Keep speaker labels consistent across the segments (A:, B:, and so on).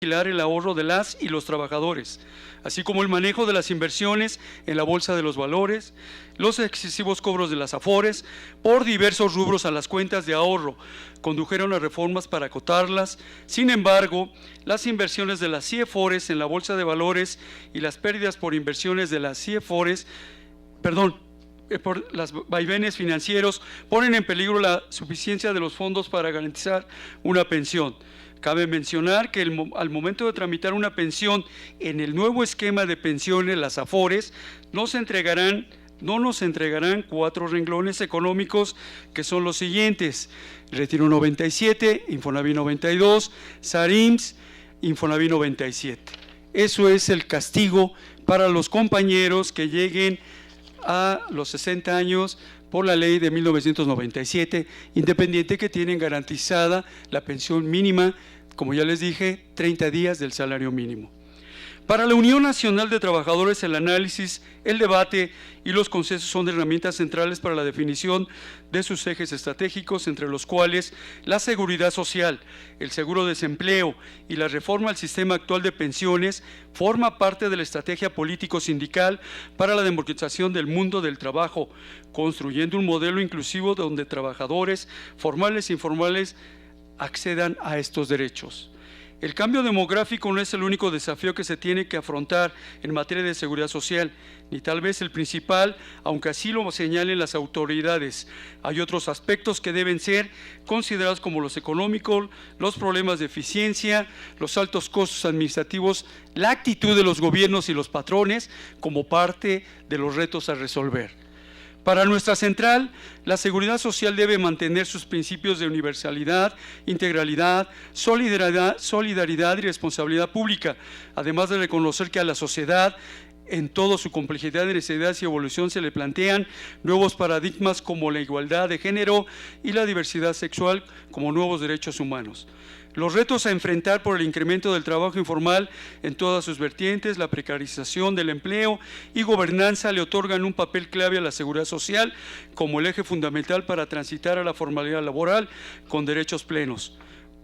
A: vigilar el ahorro de las y los trabajadores, así como el manejo de las inversiones en la bolsa de los valores, los excesivos cobros de las Afores por diversos rubros a las cuentas de ahorro condujeron a reformas para acotarlas. Sin embargo, las inversiones de las CIEFORES en la bolsa de valores y las pérdidas por inversiones de las CIEFORES, por los vaivenes financieros, ponen en peligro la suficiencia de los fondos para garantizar una pensión. Cabe mencionar que al momento de tramitar una pensión en el nuevo esquema de pensiones, las Afores, no nos entregarán 4 renglones económicos, que son los siguientes: Retiro 97, Infonavit 92, SARIMS, Infonavit 97. Eso es el castigo para los compañeros que lleguen a los 60 años por la ley de 1997, independiente que tienen garantizada la pensión mínima, como ya les dije, 30 días del salario mínimo. Para la Unión Nacional de Trabajadores, el análisis, el debate y los consensos son herramientas centrales para la definición de sus ejes estratégicos, entre los cuales la seguridad social, el seguro de desempleo y la reforma al sistema actual de pensiones forma parte de la estrategia político-sindical para la democratización del mundo del trabajo, construyendo un modelo inclusivo donde trabajadores formales e informales accedan a estos derechos. El cambio demográfico no es el único desafío que se tiene que afrontar en materia de seguridad social, ni tal vez el principal, aunque así lo señalen las autoridades. Hay otros aspectos que deben ser considerados, como los económicos, los problemas de eficiencia, los altos costos administrativos, la actitud de los gobiernos y los patrones como parte de los retos a resolver. Para nuestra central, la seguridad social debe mantener sus principios de universalidad, integralidad, solidaridad y responsabilidad pública, además de reconocer que a la sociedad, en toda su complejidad de necesidades y evolución, se le plantean nuevos paradigmas como la igualdad de género y la diversidad sexual como nuevos derechos humanos. Los retos a enfrentar por el incremento del trabajo informal en todas sus vertientes, la precarización del empleo y gobernanza le otorgan un papel clave a la seguridad social como el eje fundamental para transitar a la formalidad laboral con derechos plenos.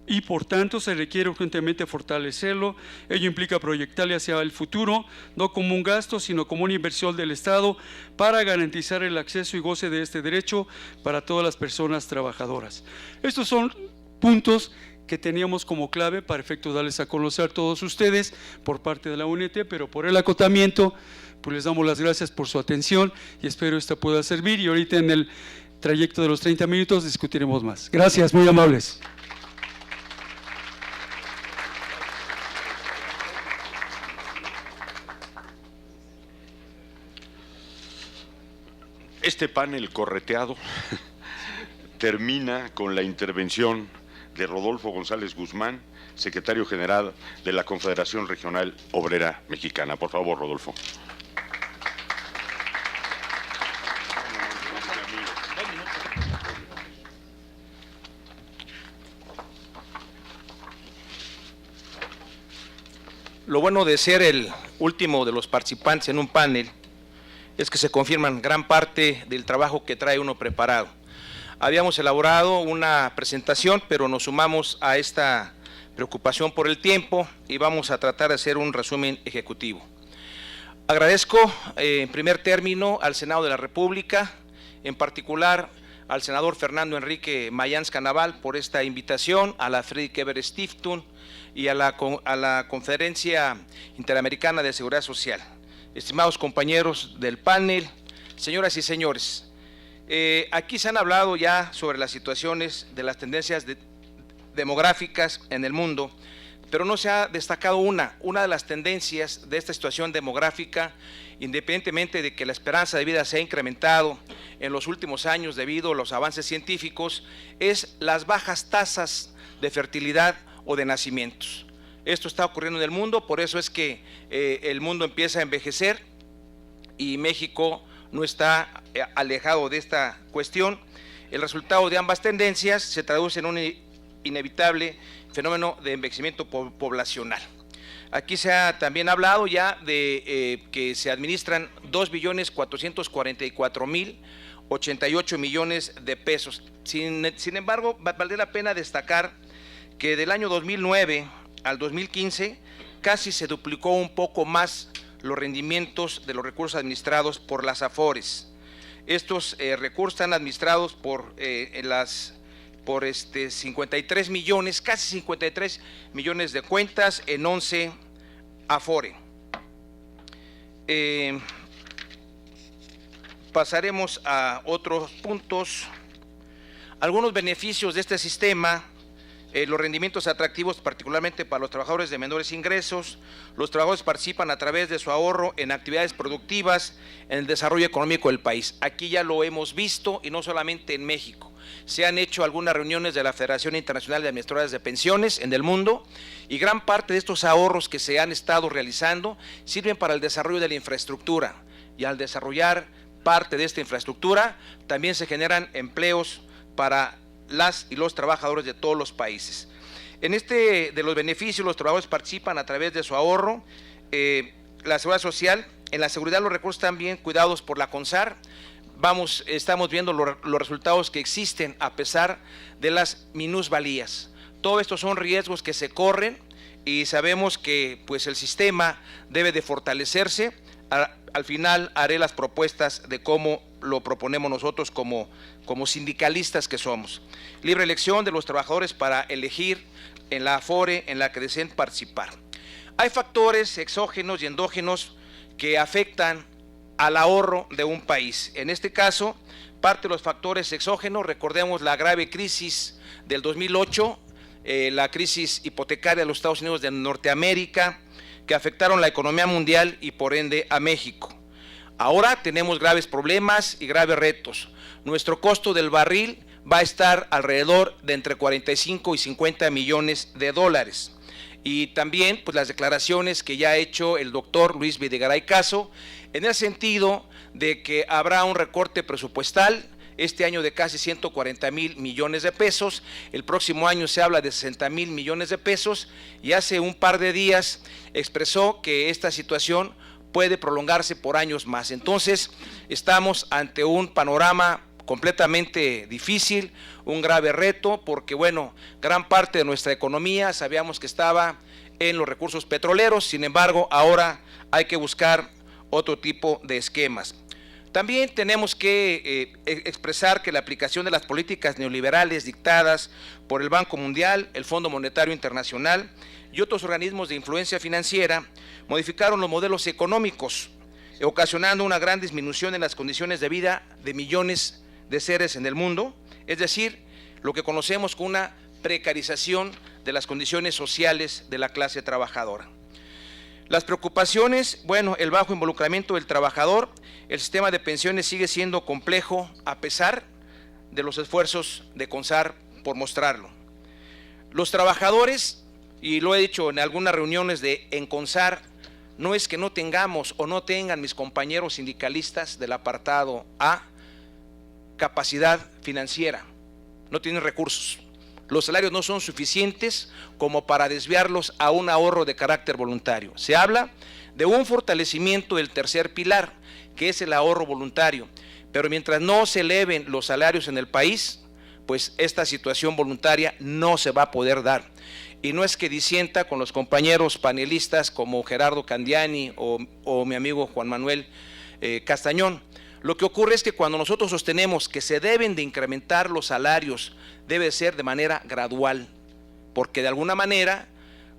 A: Y por tanto se requiere urgentemente fortalecerlo. Ello implica proyectarle hacia el futuro, no como un gasto, sino como una inversión del Estado para garantizar el acceso y goce de este derecho para todas las personas trabajadoras. Estos son puntos que teníamos como clave para efecto de darles a conocer a todos ustedes por parte de la UNT, pero por el acotamiento, pues les damos las gracias por su atención y espero esta pueda servir, y ahorita en el trayecto de los 30 minutos discutiremos más. Gracias, muy amables.
B: Este panel correteado termina con la intervención de Rodolfo González Guzmán, secretario general de la Confederación Regional Obrera Mexicana. Por favor, Rodolfo.
C: Lo bueno de ser el último de los participantes en un panel es que se confirman gran parte del trabajo que trae uno preparado. Habíamos elaborado una presentación, pero nos sumamos a esta preocupación por el tiempo y vamos a tratar de hacer un resumen ejecutivo. Agradezco en primer término al Senado de la República, en particular al senador Fernando Enrique Mayans Canaval por esta invitación, a la Friedrich Ebert Stiftung y a la Conferencia Interamericana de Seguridad Social. Estimados compañeros del panel, señoras y señores, aquí se han hablado ya sobre las situaciones de las tendencias demográficas en el mundo, pero no se ha destacado una de las tendencias de esta situación demográfica, independientemente de que la esperanza de vida se ha incrementado en los últimos años debido a los avances científicos, es las bajas tasas de fertilidad o de nacimientos. Esto está ocurriendo en el mundo, por eso es que el mundo empieza a envejecer y México no está alejado de esta cuestión. El resultado de ambas tendencias se traduce en un inevitable fenómeno de envejecimiento poblacional. Aquí se ha también hablado ya de que se administran 2.444.088 millones de pesos. Sin embargo, valdría la pena destacar que del año 2009 al 2015, casi se duplicó un poco más los rendimientos de los recursos administrados por las AFORES. Estos recursos están administrados por 53 millones, casi 53 millones de cuentas en 11 AFORE. Pasaremos a otros puntos. Algunos beneficios de este sistema: los rendimientos atractivos, particularmente para los trabajadores de menores ingresos. Los trabajadores participan a través de su ahorro en actividades productivas, en el desarrollo económico del país. Aquí ya lo hemos visto, y no solamente en México. Se han hecho algunas reuniones de la Federación Internacional de Administradoras de Pensiones en el mundo, y gran parte de estos ahorros que se han estado realizando sirven para el desarrollo de la infraestructura, y al desarrollar parte de esta infraestructura también se generan empleos para las y los trabajadores de todos los países. En de los beneficios, los trabajadores participan a través de su ahorro, la seguridad social. En la seguridad, los recursos están bien cuidados por la CONSAR. Estamos viendo los resultados que existen a pesar de las minusvalías. Todo esto son riesgos que se corren, y sabemos que pues el sistema debe de fortalecerse. Al final haré las propuestas de cómo lo proponemos nosotros como sindicalistas que somos. Libre elección de los trabajadores para elegir en la AFORE en la que deseen participar. Hay factores exógenos y endógenos que afectan al ahorro de un país. En este caso, parte de los factores exógenos, recordemos la grave crisis del 2008, la crisis hipotecaria de los Estados Unidos de Norteamérica, que afectaron la economía mundial y por ende a México. Ahora tenemos graves problemas y graves retos. Nuestro costo del barril va a estar alrededor de entre 45 y 50 millones de dólares. Y también pues las declaraciones que ya ha hecho el doctor Luis Videgaray Caso, en el sentido de que habrá un recorte presupuestal este año de casi 140,000 millones de pesos, el próximo año se habla de 60,000 millones de pesos, y hace un par de días expresó que esta situación puede prolongarse por años más. Entonces, estamos ante un panorama completamente difícil, un grave reto, porque bueno, gran parte de nuestra economía sabíamos que estaba en los recursos petroleros. Sin embargo, ahora hay que buscar otro tipo de esquemas. También tenemos que expresar que la aplicación de las políticas neoliberales dictadas por el Banco Mundial, el Fondo Monetario Internacional y otros organismos de influencia financiera modificaron los modelos económicos, ocasionando una gran disminución en las condiciones de vida de millones de seres en el mundo, es decir, lo que conocemos como una precarización de las condiciones sociales de la clase trabajadora. Las preocupaciones, bueno, el bajo involucramiento del trabajador. El sistema de pensiones sigue siendo complejo a pesar de los esfuerzos de CONSAR por mostrarlo. Los trabajadores, y lo he dicho en algunas reuniones en CONSAR, no es que no tengamos o no tengan mis compañeros sindicalistas del apartado A capacidad financiera, no tienen recursos. Los salarios no son suficientes como para desviarlos a un ahorro de carácter voluntario. Se habla de un fortalecimiento del tercer pilar, que es el ahorro voluntario, pero mientras no se eleven los salarios en el país, pues esta situación voluntaria no se va a poder dar. Y no es que disienta con los compañeros panelistas como Gerardo Candiani o mi amigo Juan Manuel Castañón. Lo que ocurre es que cuando nosotros sostenemos que se deben de incrementar los salarios, debe ser de manera gradual, porque de alguna manera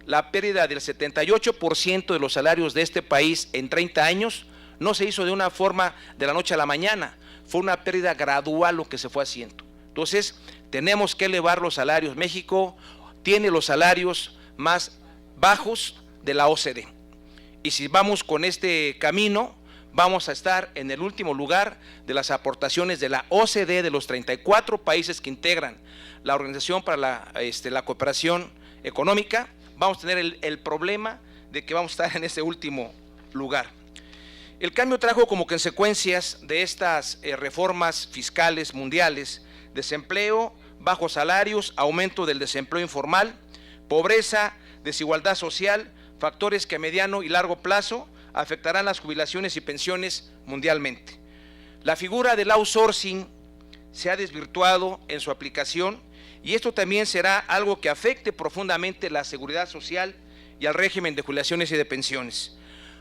C: la pérdida del 78% de los salarios de este país en 30 años no se hizo de una forma de la noche a la mañana, fue una pérdida gradual lo que se fue haciendo. Entonces, tenemos que elevar los salarios. México tiene los salarios más bajos de la OCDE, y si vamos con este camino, vamos a estar en el último lugar de las aportaciones de la OCDE, de los 34 países que integran la Organización para la Cooperación Económica. Vamos a tener el problema de que vamos a estar en ese último lugar. El cambio trajo como consecuencias de estas reformas fiscales mundiales: desempleo, bajos salarios, aumento del desempleo informal, pobreza, desigualdad social, factores que a mediano y largo plazo afectarán las jubilaciones y pensiones mundialmente. La figura del outsourcing se ha desvirtuado en su aplicación, y esto también será algo que afecte profundamente la seguridad social y al régimen de jubilaciones y de pensiones.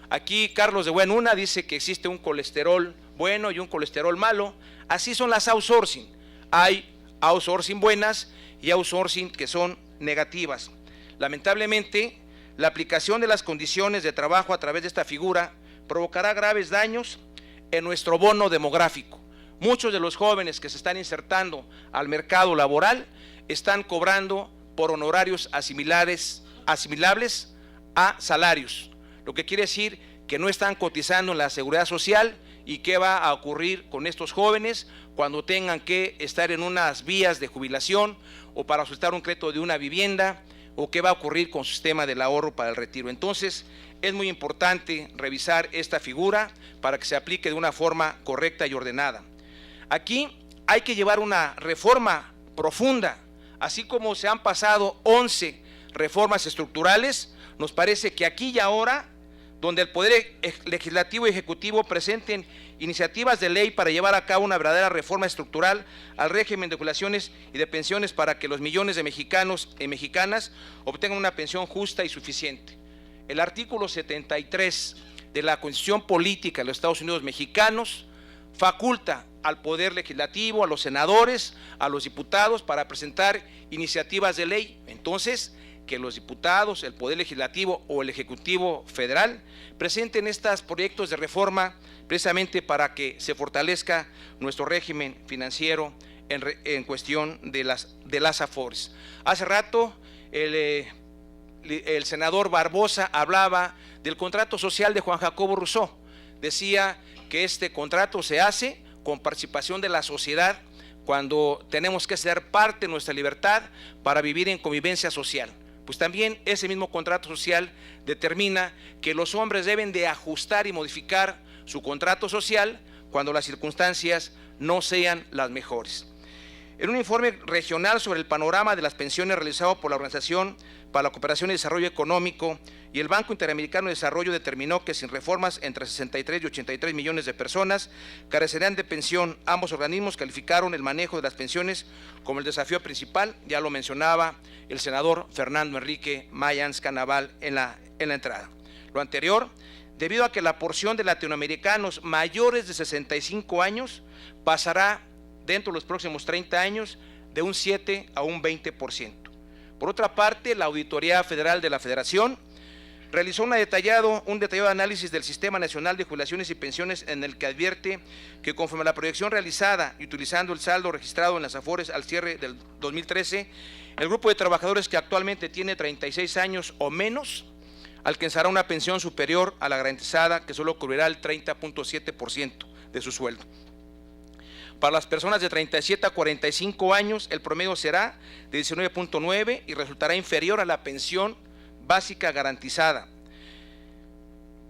C: Aquí Carlos de Buenuna dice que existe un colesterol bueno y un colesterol malo. Así son las outsourcing. Hay outsourcing buenas y outsourcing que son negativas. Lamentablemente, la aplicación de las condiciones de trabajo a través de esta figura provocará graves daños en nuestro bono demográfico. Muchos de los jóvenes que se están insertando al mercado laboral están cobrando por honorarios asimilables a salarios, lo que quiere decir que no están cotizando en la seguridad social. ¿Y qué va a ocurrir con estos jóvenes cuando tengan que estar en unas vías de jubilación o para solicitar un crédito de una vivienda? ¿O qué va a ocurrir con su sistema del ahorro para el retiro? Entonces, es muy importante revisar esta figura para que se aplique de una forma correcta y ordenada. Aquí hay que llevar una reforma profunda, así como se han pasado 11 reformas estructurales. Nos parece que aquí y ahora, donde el Poder Legislativo y Ejecutivo presenten iniciativas de ley para llevar a cabo una verdadera reforma estructural al régimen de jubilaciones y de pensiones para que los millones de mexicanos y mexicanas obtengan una pensión justa y suficiente. El artículo 73 de la Constitución Política de los Estados Unidos Mexicanos faculta al Poder Legislativo, a los senadores, a los diputados para presentar iniciativas de ley. Entonces, que los diputados, el Poder Legislativo o el Ejecutivo Federal presenten estos proyectos de reforma precisamente para que se fortalezca nuestro régimen financiero en cuestión de las AFORES. Hace rato el senador Barbosa hablaba del contrato social de Juan Jacobo Rousseau. Decía que este contrato se hace con participación de la sociedad cuando tenemos que ser parte de nuestra libertad para vivir en convivencia social. Pues también ese mismo contrato social determina que los hombres deben de ajustar y modificar su contrato social cuando las circunstancias no sean las mejores. En un informe regional sobre el panorama de las pensiones realizado por la Organización para la Cooperación y Desarrollo Económico y el Banco Interamericano de Desarrollo, determinó que sin reformas entre 63 y 83 millones de personas carecerían de pensión. Ambos organismos calificaron el manejo de las pensiones como el desafío principal. Ya lo mencionaba el senador Fernando Enrique Mayans Canaval en la entrada. Lo anterior, debido a que la porción de latinoamericanos mayores de 65 años pasará dentro de los próximos 30 años de un 7 a un 20%. Por otra parte, la Auditoría Federal de la Federación realizó un detallado análisis del Sistema Nacional de Jubilaciones y Pensiones, en el que advierte que conforme a la proyección realizada y utilizando el saldo registrado en las AFORES al cierre del 2013, el grupo de trabajadores que actualmente tiene 36 años o menos alcanzará una pensión superior a la garantizada, que solo cubrirá el 30.7% de su sueldo. Para las personas de 37 a 45 años, el promedio será de 19.9 y resultará inferior a la pensión básica garantizada.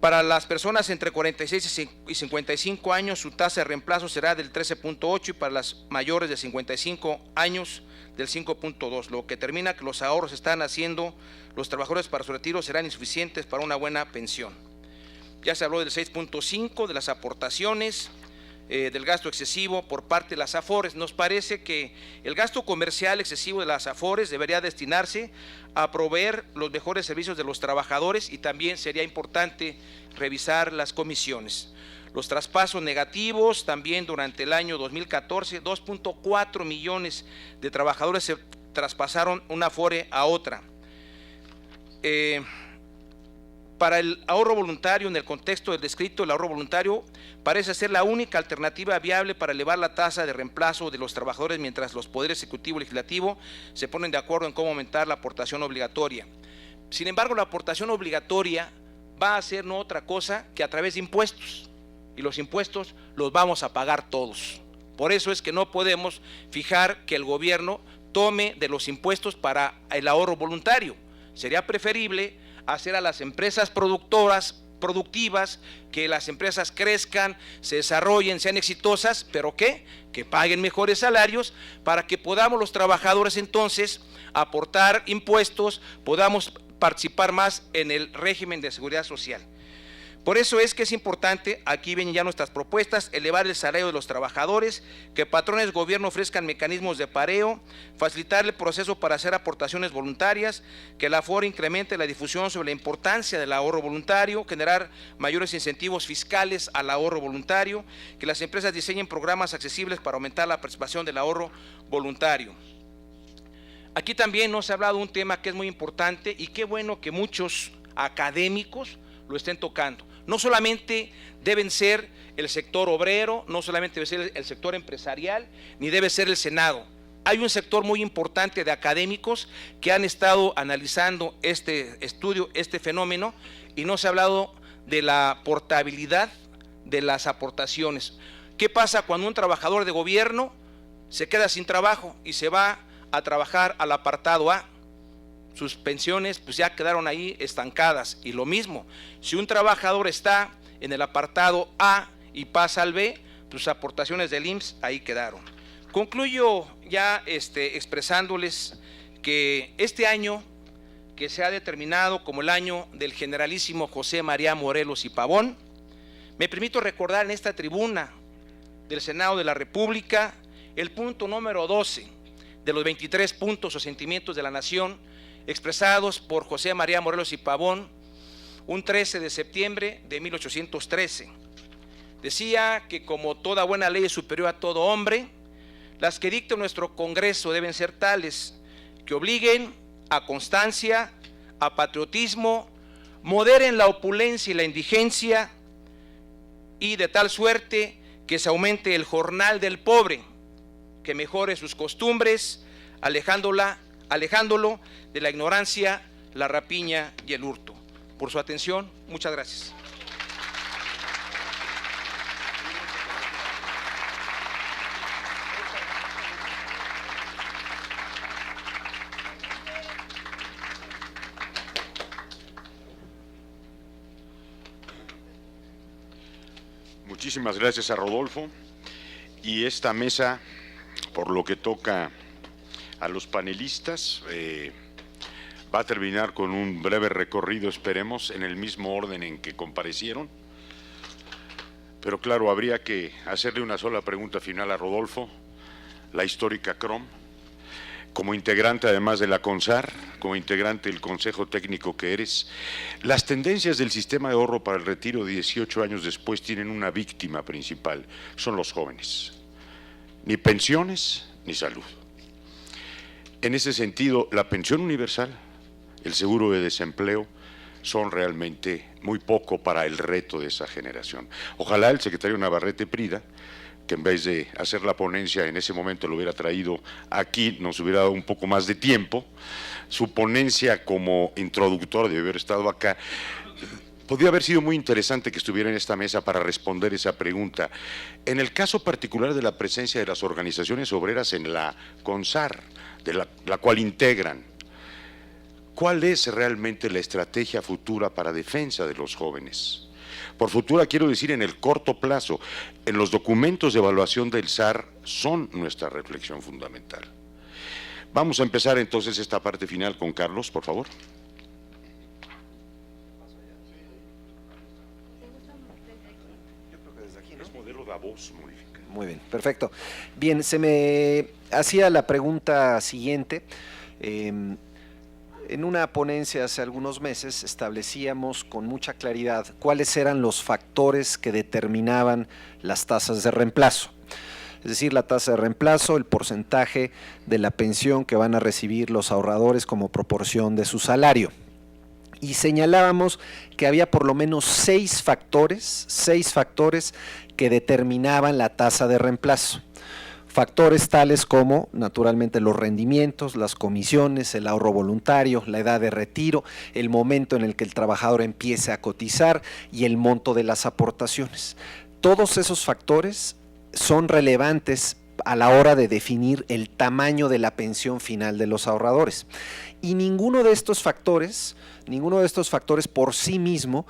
C: Para las personas entre 46 y 55 años, su tasa de reemplazo será del 13.8 y para las mayores de 55 años del 5.2, lo que determina que los ahorros que están haciendo los trabajadores para su retiro serán insuficientes para una buena pensión. Ya se habló del 6.5, de las aportaciones, del gasto excesivo por parte de las AFORES. Nos parece que el gasto comercial excesivo de las AFORES debería destinarse a proveer los mejores servicios de los trabajadores, y también sería importante revisar las comisiones. Los traspasos negativos, también durante el año 2014, 2.4 millones de trabajadores se traspasaron una AFORE a otra. Para el ahorro voluntario, en el contexto del descrito, el ahorro voluntario parece ser la única alternativa viable para elevar la tasa de reemplazo de los trabajadores, mientras los poderes ejecutivo y legislativo se ponen de acuerdo en cómo aumentar la aportación obligatoria. Sin embargo, la aportación obligatoria va a ser no otra cosa que a través de impuestos, y los impuestos los vamos a pagar todos. Por eso es que no podemos fijar que el gobierno tome de los impuestos para el ahorro voluntario. Sería preferible hacer a las empresas productivas, que las empresas crezcan, se desarrollen, sean exitosas, pero que paguen mejores salarios para que podamos los trabajadores entonces aportar impuestos, podamos participar más en el régimen de seguridad social. Por eso es que es importante, aquí vienen ya nuestras propuestas, elevar el salario de los trabajadores, que patrones gobierno ofrezcan mecanismos de pareo, facilitar el proceso para hacer aportaciones voluntarias, que la Afore incremente la difusión sobre la importancia del ahorro voluntario, generar mayores incentivos fiscales al ahorro voluntario, que las empresas diseñen programas accesibles para aumentar la participación del ahorro voluntario. Aquí también nos ha hablado de un tema que es muy importante y qué bueno que muchos académicos lo estén tocando. No solamente deben ser el sector obrero, no solamente debe ser el sector empresarial, ni debe ser el Senado. Hay un sector muy importante de académicos que han estado analizando este estudio, este fenómeno, y no se ha hablado de la portabilidad de las aportaciones. ¿Qué pasa cuando un trabajador de gobierno se queda sin trabajo y se va a trabajar al apartado A? Sus pensiones pues ya quedaron ahí estancadas. Y lo mismo, si un trabajador está en el apartado A y pasa al B, sus aportaciones del IMSS ahí quedaron. Concluyo ya expresándoles que este año, que se ha determinado como el año del generalísimo José María Morelos y Pavón, me permito recordar en esta tribuna del Senado de la República el punto número 12 de los 23 puntos o sentimientos de la nación expresados por José María Morelos y Pavón un 13 de septiembre de 1813. Decía que como toda buena ley es superior a todo hombre, las que dicte nuestro Congreso deben ser tales que obliguen a constancia, a patriotismo, moderen la opulencia y la indigencia, y de tal suerte que se aumente el jornal del pobre, que mejore sus costumbres, alejándolo de la ignorancia, la rapiña y el hurto. Por su atención, muchas gracias.
B: Muchísimas gracias a Rodolfo. Y esta mesa, por lo que toca a los panelistas, va a terminar con un breve recorrido, esperemos, en el mismo orden en que comparecieron. Pero claro, habría que hacerle una sola pregunta final a Rodolfo, la histórica CROM, como integrante además de la CONSAR, como integrante del Consejo Técnico que eres. Las tendencias del sistema de ahorro para el retiro 18 años después tienen una víctima principal, son los jóvenes. Ni pensiones ni salud. En ese sentido, la pensión universal, el seguro de desempleo, son realmente muy poco para el reto de esa generación. Ojalá el secretario Navarrete Prida, que en vez de hacer la ponencia en ese momento lo hubiera traído aquí, nos hubiera dado un poco más de tiempo. Su ponencia como introductor debe haber estado acá. Podría haber sido muy interesante que estuviera en esta mesa para responder esa pregunta. En el caso particular de la presencia de las organizaciones obreras en la CONSAR, de la cual integran, ¿cuál es realmente la estrategia futura para defensa de los jóvenes? Por futura quiero decir en el corto plazo. En los documentos de evaluación del SAR son nuestra reflexión fundamental. Vamos a empezar entonces esta parte final con Carlos, por favor. Es modelo Davos modificado.
D: Muy bien, perfecto. Bien, se me hacía la pregunta siguiente. En una ponencia hace algunos meses establecíamos con mucha claridad cuáles eran los factores que determinaban las tasas de reemplazo. Es decir, la tasa de reemplazo, el porcentaje de la pensión que van a recibir los ahorradores como proporción de su salario. Y señalábamos que había por lo menos seis factores que determinaban la tasa de reemplazo. Factores tales como, naturalmente, los rendimientos, las comisiones, el ahorro voluntario, la edad de retiro, el momento en el que el trabajador empiece a cotizar y el monto de las aportaciones. Todos esos factores son relevantes a la hora de definir el tamaño de la pensión final de los ahorradores. Y ninguno de estos factores por sí mismo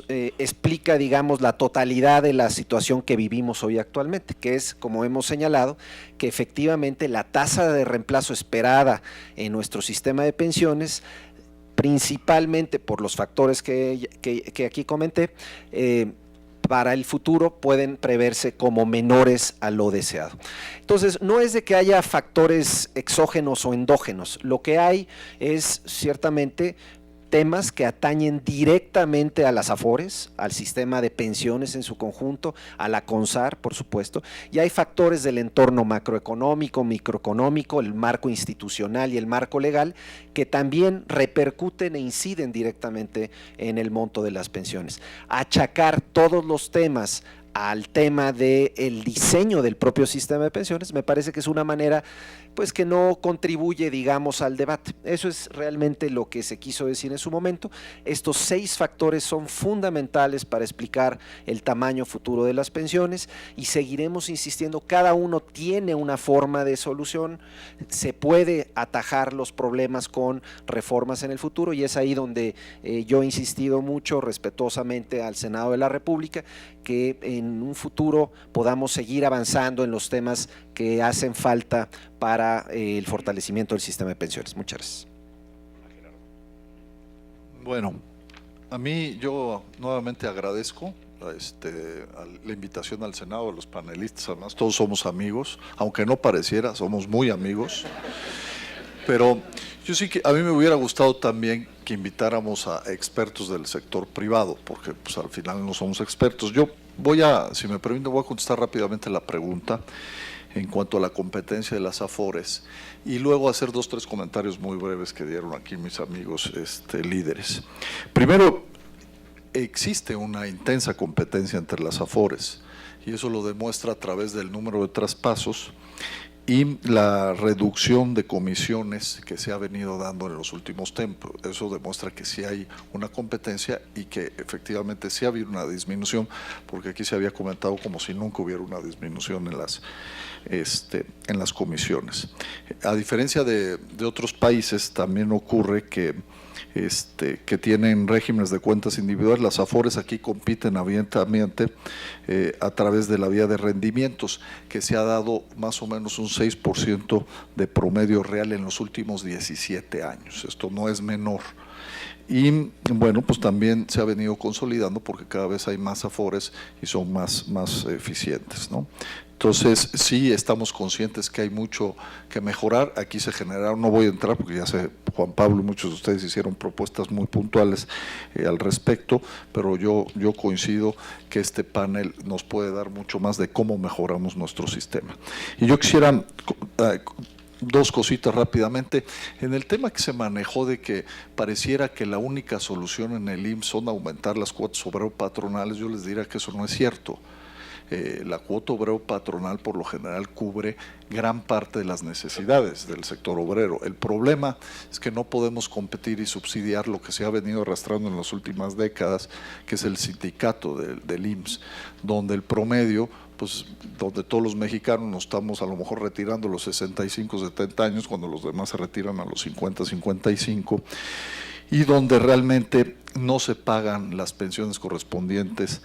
D: explica, digamos, la totalidad de la situación que vivimos hoy actualmente, que es, como hemos señalado, que efectivamente la tasa de reemplazo esperada en nuestro sistema de pensiones principalmente por los factores que aquí comenté, para el futuro pueden preverse como menores a lo deseado. Entonces, no es de que haya factores exógenos o endógenos, lo que hay es ciertamente temas que atañen directamente a las AFORES, al sistema de pensiones en su conjunto, a la CONSAR, por supuesto, y hay factores del entorno macroeconómico, microeconómico, el marco institucional y el marco legal, que también repercuten e inciden directamente en el monto de las pensiones. Achacar todos los temas al tema del diseño del propio sistema de pensiones, me parece que es una manera pues que no contribuye, digamos, al debate. Eso es realmente lo que se quiso decir en su momento. Estos 6 factores son fundamentales para explicar el tamaño futuro de las pensiones y seguiremos insistiendo, cada uno tiene una forma de solución, se puede atajar los problemas con reformas en el futuro y es ahí donde yo he insistido mucho respetuosamente al Senado de la República, que en un futuro podamos seguir avanzando en los temas que hacen falta para el fortalecimiento del sistema de pensiones. Muchas gracias.
E: Bueno, a mí yo nuevamente agradezco la invitación al Senado, a los panelistas, además todos somos amigos, aunque no pareciera, somos muy amigos, pero yo sí que a mí me hubiera gustado también que invitáramos a expertos del sector privado, porque pues al final no somos expertos. Yo voy a, si me permite, voy a contestar rápidamente la pregunta en cuanto a la competencia de las AFORES y luego hacer 2 o 3 comentarios muy breves que dieron aquí mis amigos líderes. Primero, existe una intensa competencia entre las AFORES y eso lo demuestra a través del número de traspasos y la reducción de comisiones que se ha venido dando en los últimos tiempos. Eso demuestra que sí hay una competencia y que efectivamente sí ha habido una disminución, porque aquí se había comentado como si nunca hubiera una disminución en las comisiones. A diferencia de otros países, también ocurre que tienen regímenes de cuentas individuales. Las AFORES aquí compiten abiertamente a través de la vía de rendimientos, que se ha dado más o menos un 6% de promedio real en los últimos 17 años. Esto no es menor. Y bueno, pues también se ha venido consolidando porque cada vez hay más AFORES y son más eficientes, ¿no? Entonces, sí estamos conscientes que hay mucho que mejorar. Aquí se generaron, no voy a entrar porque ya sé, Juan Pablo y muchos de ustedes hicieron propuestas muy puntuales al respecto, pero yo coincido que este panel nos puede dar mucho más de cómo mejoramos nuestro sistema. Y yo quisiera 2 cositas rápidamente. En el tema que se manejó de que pareciera que la única solución en el IMSS son aumentar las cuotas obrero patronales, yo les diría que eso no es cierto. La cuota obrero patronal por lo general cubre gran parte de las necesidades del sector obrero. El problema es que no podemos competir y subsidiar lo que se ha venido arrastrando en las últimas décadas, que es el sindicato del IMSS, donde el promedio, pues donde todos los mexicanos nos estamos a lo mejor retirando a los 65, 70 años, cuando los demás se retiran a los 50, 55, y donde realmente no se pagan las pensiones correspondientes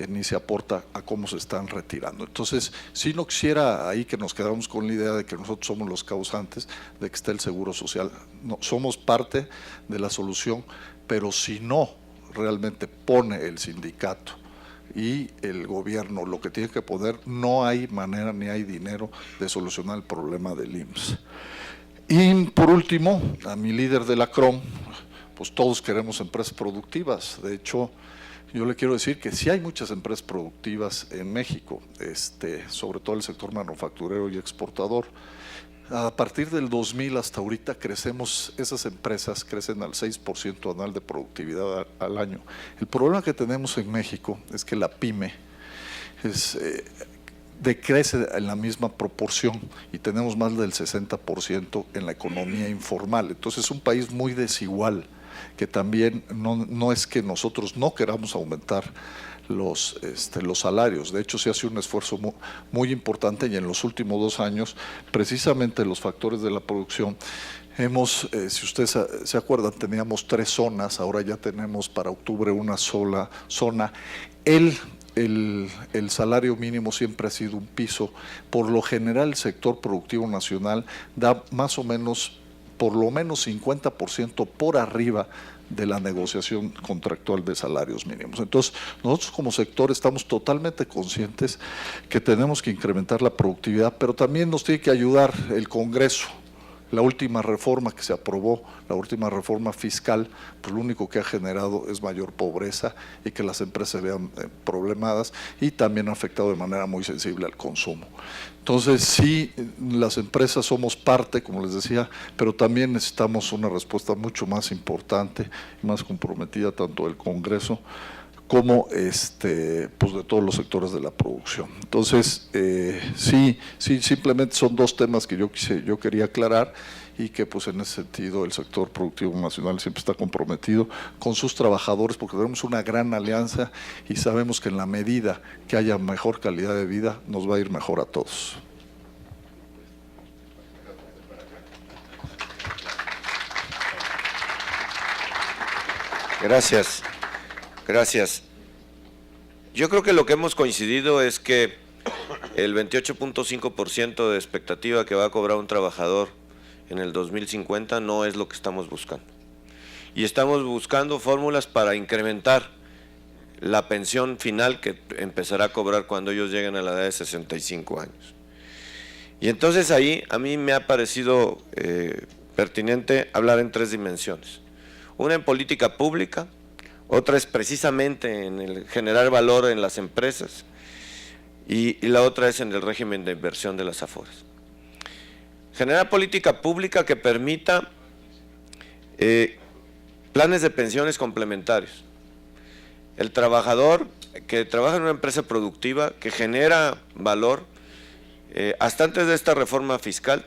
E: ni se aporta a cómo se están retirando. Entonces, si no quisiera ahí que nos quedamos con la idea de que nosotros somos los causantes de que esté el seguro social. No, somos parte de la solución, pero si no realmente pone el sindicato y el gobierno lo que tiene que poner, no hay manera ni hay dinero de solucionar el problema del IMSS. Y por último, a mi líder de la CROM, pues todos queremos empresas productivas. De hecho, yo le quiero decir que sí hay muchas empresas productivas en México, sobre todo el sector manufacturero y exportador. A partir del 2000 hasta ahorita esas empresas crecen al 6% anual de productividad al año. El problema que tenemos en México es que la pyme decrece en la misma proporción y tenemos más del 60% en la economía informal. Entonces es un país muy desigual, que también no es que nosotros no queramos aumentar los salarios. De hecho, se hace un esfuerzo muy importante y en los últimos 2 años, precisamente los factores de la producción, si ustedes se acuerdan, teníamos 3 zonas, ahora ya tenemos para octubre una sola zona. El salario mínimo siempre ha sido un piso. Por lo general, el sector productivo nacional da más o menos por lo menos 50% por arriba de la negociación contractual de salarios mínimos. Entonces, nosotros como sector estamos totalmente conscientes que tenemos que incrementar la productividad, pero también nos tiene que ayudar el Congreso. La última reforma que se aprobó, la última reforma fiscal, pues lo único que ha generado es mayor pobreza y que las empresas se vean problemadas, y también ha afectado de manera muy sensible al consumo. Entonces, sí, las empresas somos parte, como les decía, pero también necesitamos una respuesta mucho más importante y más comprometida, tanto del Congreso como pues de todos los sectores de la producción. Entonces, sí, simplemente son dos temas que yo quería aclarar, y que pues en ese sentido el sector productivo nacional siempre está comprometido con sus trabajadores, porque tenemos una gran alianza y sabemos que en la medida que haya mejor calidad de vida nos va a ir mejor a todos.
F: Gracias, gracias. Yo creo que lo que hemos coincidido es que el 28.5% de expectativa que va a cobrar un trabajador en el 2050 no es lo que estamos buscando. Y estamos buscando fórmulas para incrementar la pensión final que empezará a cobrar cuando ellos lleguen a la edad de 65 años. Y entonces ahí a mí me ha parecido pertinente hablar en tres dimensiones. Una en política pública, otra es precisamente en el generar valor en las empresas, y la otra es en el régimen de inversión de las AFORES. Generar política pública que permita planes de pensiones complementarios. El trabajador que trabaja en una empresa productiva, que genera valor, hasta antes de esta reforma fiscal,